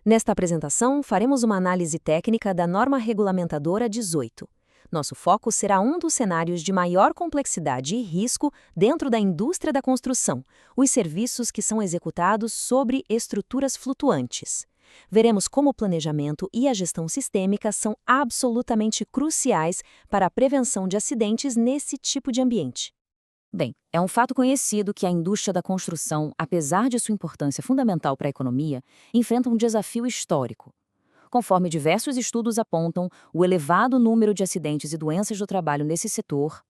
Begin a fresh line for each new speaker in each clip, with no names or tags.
Nesta apresentação, faremos uma análise técnica da norma regulamentadora 18. Nosso foco será um dos cenários de maior complexidade e risco dentro da indústria da construção, os serviços que são executados sobre estruturas flutuantes. Veremos como o planejamento e a gestão sistêmica são absolutamente cruciais para a prevenção de acidentes nesse tipo de ambiente. Bem, é um fato conhecido que a indústria da construção, apesar de sua importância fundamental para a economia, enfrenta um desafio histórico. Conforme diversos estudos apontam, o elevado número de acidentes e doenças do trabalho nesse setor,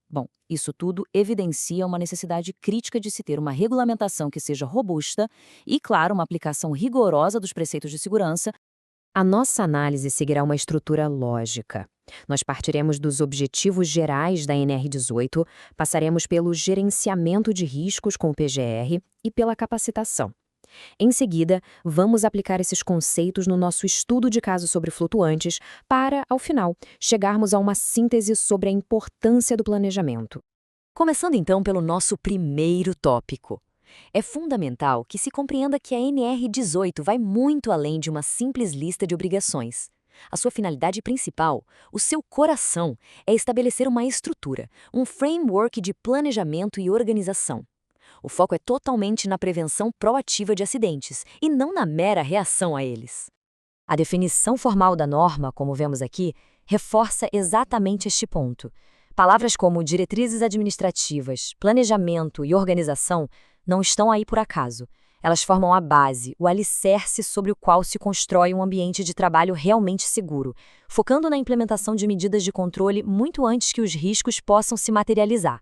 isso tudo evidencia uma necessidade crítica de se ter uma regulamentação que seja robusta e, claro, uma aplicação rigorosa dos preceitos de segurança. A nossa análise seguirá uma estrutura lógica. Nós partiremos dos objetivos gerais da NR18, passaremos pelo gerenciamento de riscos com o PGR e pela capacitação. Em seguida, vamos aplicar esses conceitos no nosso estudo de casos sobre flutuantes para, ao final, chegarmos a uma síntese sobre a importância do planejamento. Começando então pelo nosso primeiro tópico. É fundamental que se compreenda que a NR18 vai muito além de uma simples lista de obrigações. A sua finalidade principal, o seu coração, é estabelecer uma estrutura, um framework de planejamento e organização. O foco é totalmente na prevenção proativa de acidentes e não na mera reação a eles. A definição formal da norma, como vemos aqui, reforça exatamente este ponto. Palavras como diretrizes administrativas, planejamento e organização não estão aí por acaso. Elas formam a base, o alicerce sobre o qual se constrói um ambiente de trabalho realmente seguro, focando na implementação de medidas de controle muito antes que os riscos possam se materializar.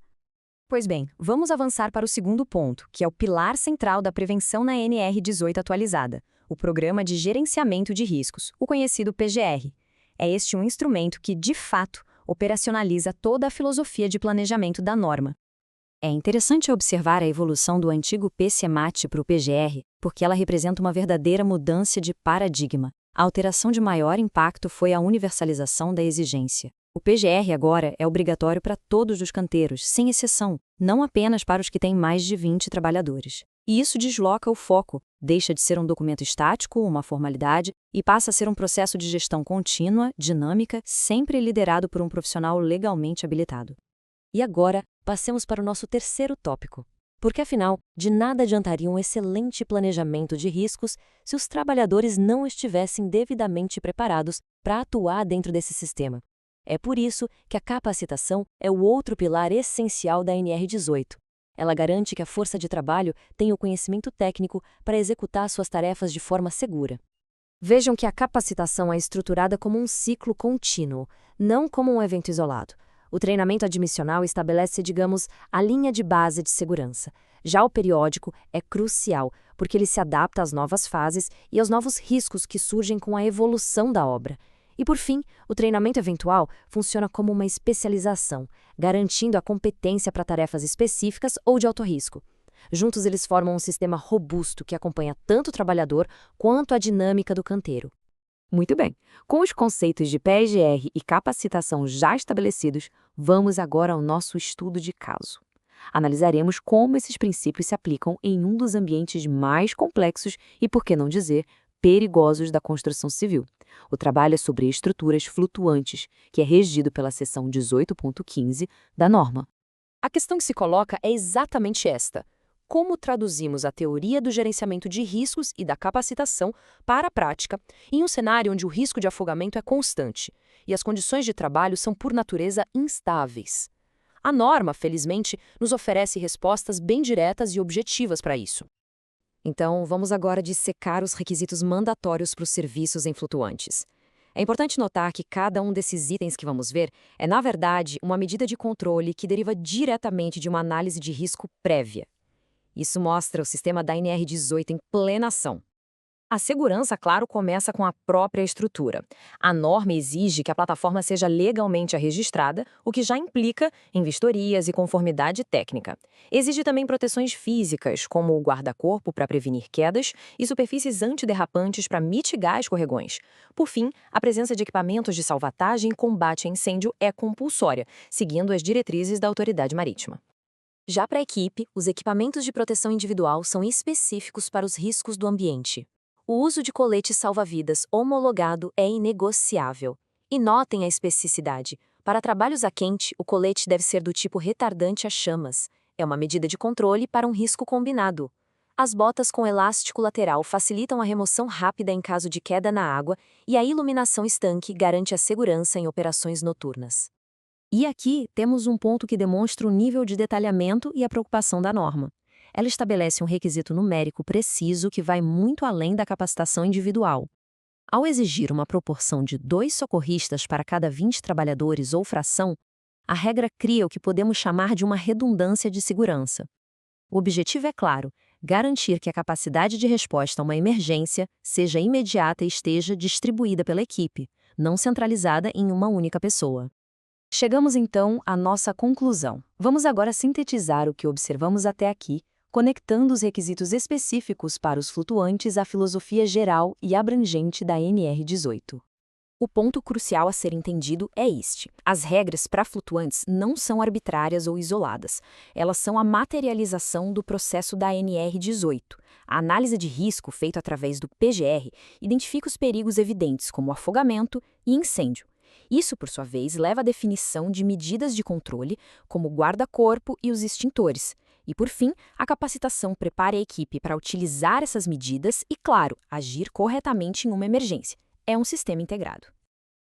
Pois bem, vamos avançar para o segundo ponto, que é o pilar central da prevenção na NR18 atualizada, o Programa de Gerenciamento de Riscos, o conhecido PGR. É este um instrumento que, de fato, operacionaliza toda a filosofia de planejamento da norma. É interessante observar a evolução do antigo PCMAT para o PGR, porque ela representa uma verdadeira mudança de paradigma. A alteração de maior impacto foi a universalização da exigência. O PGR agora é obrigatório para todos os canteiros, sem exceção, não apenas para os que têm mais de 20 trabalhadores. E isso desloca o foco, deixa de ser um documento estático, uma formalidade, e passa a ser um processo de gestão contínua, dinâmica, sempre liderado por um profissional legalmente habilitado. E agora, passemos para o nosso terceiro tópico. Porque, afinal, de nada adiantaria um excelente planejamento de riscos se os trabalhadores não estivessem devidamente preparados para atuar dentro desse sistema. É por isso que a capacitação é o outro pilar essencial da NR18. Ela garante que a força de trabalho tenha o conhecimento técnico para executar suas tarefas de forma segura. Vejam que a capacitação é estruturada como um ciclo contínuo, não como um evento isolado. O treinamento admissional estabelece, digamos, a linha de base de segurança. Já o periódico é crucial, porque ele se adapta às novas fases e aos novos riscos que surgem com a evolução da obra. E, por fim, o treinamento eventual funciona como uma especialização, garantindo a competência para tarefas específicas ou de alto risco. Juntos, eles formam um sistema robusto que acompanha tanto o trabalhador quanto a dinâmica do canteiro. Muito bem, com os conceitos de PGR e capacitação já estabelecidos, vamos agora ao nosso estudo de caso. Analisaremos como esses princípios se aplicam em um dos ambientes mais complexos e, por que não dizer, perigosos da construção civil. O trabalho é sobre estruturas flutuantes, que é regido pela seção 18.15 da norma. A questão que se coloca é exatamente esta: como traduzimos a teoria do gerenciamento de riscos e da capacitação para a prática em um cenário onde o risco de afogamento é constante e as condições de trabalho são, por natureza, instáveis? A norma, felizmente, nos oferece respostas bem diretas e objetivas para isso. Então, vamos agora dissecar os requisitos mandatórios para os serviços em flutuantes. É importante notar que cada um desses itens que vamos ver é, na verdade, uma medida de controle que deriva diretamente de uma análise de risco prévia. Isso mostra o sistema da NR18 em plena ação. A segurança, claro, começa com a própria estrutura. A norma exige que a plataforma seja legalmente registrada, o que já implica em vistorias e conformidade técnica. Exige também proteções físicas, como o guarda-corpo para prevenir quedas e superfícies antiderrapantes para mitigar escorregões. Por fim, a presença de equipamentos de salvatagem e combate a incêndio é compulsória, seguindo as diretrizes da autoridade marítima. Já para a equipe, os equipamentos de proteção individual são específicos para os riscos do ambiente. O uso de colete salva-vidas homologado é inegociável. E notem a especificidade. Para trabalhos a quente, o colete deve ser do tipo retardante a chamas. É uma medida de controle para um risco combinado. As botas com elástico lateral facilitam a remoção rápida em caso de queda na água e a iluminação estanque garante a segurança em operações noturnas. E aqui temos um ponto que demonstra o nível de detalhamento e a preocupação da norma. Ela estabelece um requisito numérico preciso que vai muito além da capacitação individual. Ao exigir uma proporção de 2 socorristas para cada 20 trabalhadores ou fração, a regra cria o que podemos chamar de uma redundância de segurança. O objetivo é claro: garantir que a capacidade de resposta a uma emergência seja imediata e esteja distribuída pela equipe, não centralizada em uma única pessoa. Chegamos então à nossa conclusão. Vamos agora sintetizar o que observamos até aqui, conectando os requisitos específicos para os flutuantes à filosofia geral e abrangente da NR18. O ponto crucial a ser entendido é este: as regras para flutuantes não são arbitrárias ou isoladas. Elas são a materialização do processo da NR18. A análise de risco feita através do PGR identifica os perigos evidentes, como afogamento e incêndio. Isso, por sua vez, leva à definição de medidas de controle, como o guarda-corpo e os extintores. E, por fim, a capacitação prepara a equipe para utilizar essas medidas e, claro, agir corretamente em uma emergência. É um sistema integrado.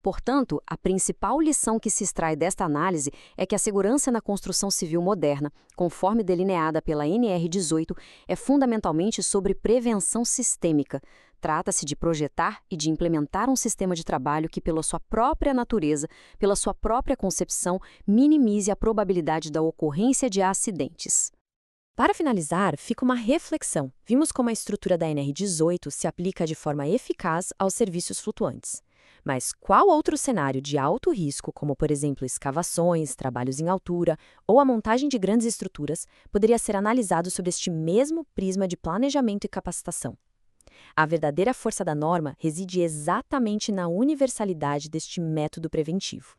Portanto, a principal lição que se extrai desta análise é que a segurança na construção civil moderna, conforme delineada pela NR18, é fundamentalmente sobre prevenção sistêmica. Trata-se de projetar e de implementar um sistema de trabalho que, pela sua própria natureza, pela sua própria concepção, minimize a probabilidade da ocorrência de acidentes. Para finalizar, fica uma reflexão. Vimos como a estrutura da NR18 se aplica de forma eficaz aos serviços flutuantes. Mas qual outro cenário de alto risco, como por exemplo escavações, trabalhos em altura ou a montagem de grandes estruturas, poderia ser analisado sob este mesmo prisma de planejamento e capacitação? A verdadeira força da norma reside exatamente na universalidade deste método preventivo.